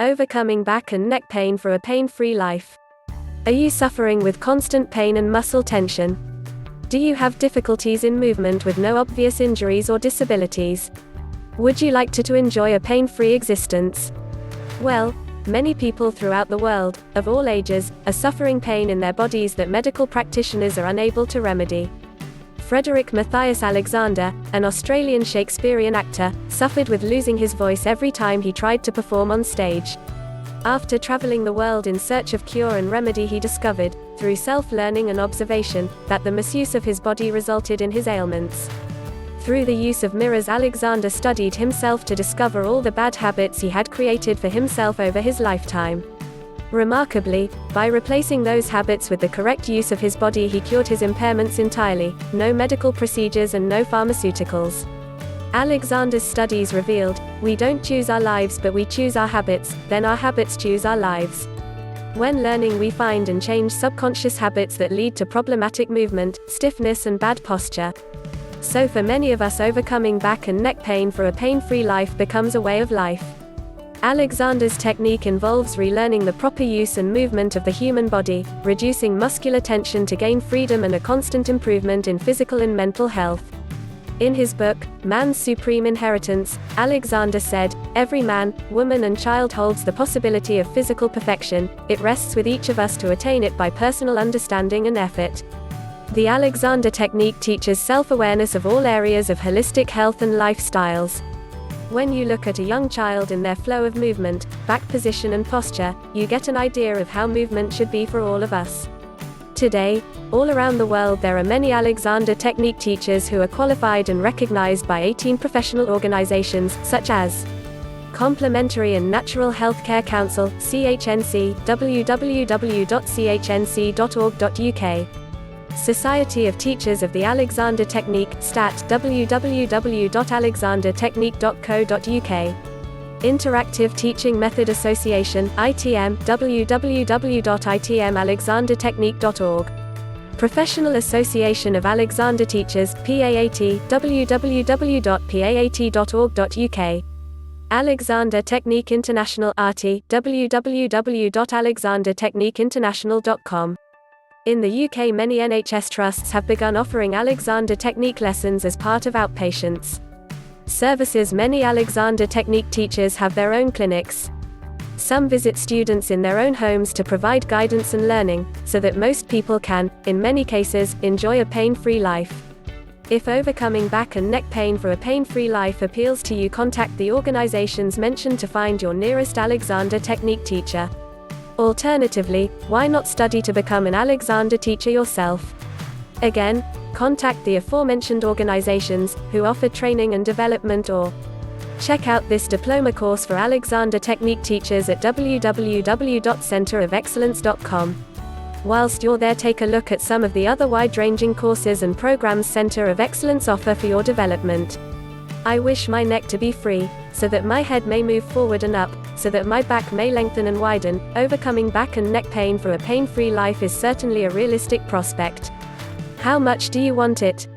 Overcoming back and neck pain for a pain-free life. Are you suffering with constant pain and muscle tension? Do you have difficulties in movement with no obvious injuries or disabilities? Would you like to enjoy a pain-free existence? Well, many people throughout the world, of all ages, are suffering pain in their bodies that medical practitioners are unable to remedy. Frederick Matthias Alexander, an Australian Shakespearean actor, suffered with losing his voice every time he tried to perform on stage. After traveling the world in search of cure and remedy, he discovered, through self-learning and observation, that the misuse of his body resulted in his ailments. Through the use of mirrors, Alexander studied himself to discover all the bad habits he had created for himself over his lifetime. Remarkably, by replacing those habits with the correct use of his body, he cured his impairments entirely. No medical procedures and no pharmaceuticals. Alexander's studies revealed, we don't choose our lives but we choose our habits, then our habits choose our lives. When learning, we find and change subconscious habits that lead to problematic movement, stiffness and bad posture. So for many of us, overcoming back and neck pain for a pain-free life becomes a way of life. Alexander's technique involves relearning the proper use and movement of the human body, reducing muscular tension to gain freedom and a constant improvement in physical and mental health. In his book, Man's Supreme Inheritance, Alexander said, "Every man, woman and child holds the possibility of physical perfection. It rests with each of us to attain it by personal understanding and effort." The Alexander technique teaches self-awareness of all areas of holistic health and lifestyles. When you look at a young child in their flow of movement, back position and posture, you get an idea of how movement should be for all of us. Today, all around the world there are many Alexander technique teachers who are qualified and recognized by 18 professional organizations, such as Complementary and Natural Healthcare Council, CHNC, www.chnc.org.uk. Society of Teachers of the Alexander Technique, STAT, www.alexandertechnique.co.uk. Interactive Teaching Method Association, ITM, www.itmalexandertechnique.org. Professional Association of Alexander Teachers, PAAT, www.paat.org.uk. Alexander Technique International, ARTI, www.alexandertechniqueinternational.com. In the UK, many NHS trusts have begun offering Alexander Technique lessons as part of outpatients services. Many Alexander Technique teachers have their own clinics. Some visit students in their own homes to provide guidance and learning, so that most people can, in many cases, enjoy a pain-free life. If overcoming back and neck pain for a pain-free life appeals to you, contact the organizations mentioned to find your nearest Alexander Technique teacher. Alternatively, why not study to become an Alexander teacher yourself? Again, contact the aforementioned organizations, who offer training and development, or check out this diploma course for Alexander Technique teachers at www.centerofexcellence.com. Whilst you're there, take a look at some of the other wide-ranging courses and programs Center of Excellence offer for your development. I wish my neck to be free, so that my head may move forward and up, so that my back may lengthen and widen. Overcoming back and neck pain for a pain-free life is certainly a realistic prospect. How much do you want it?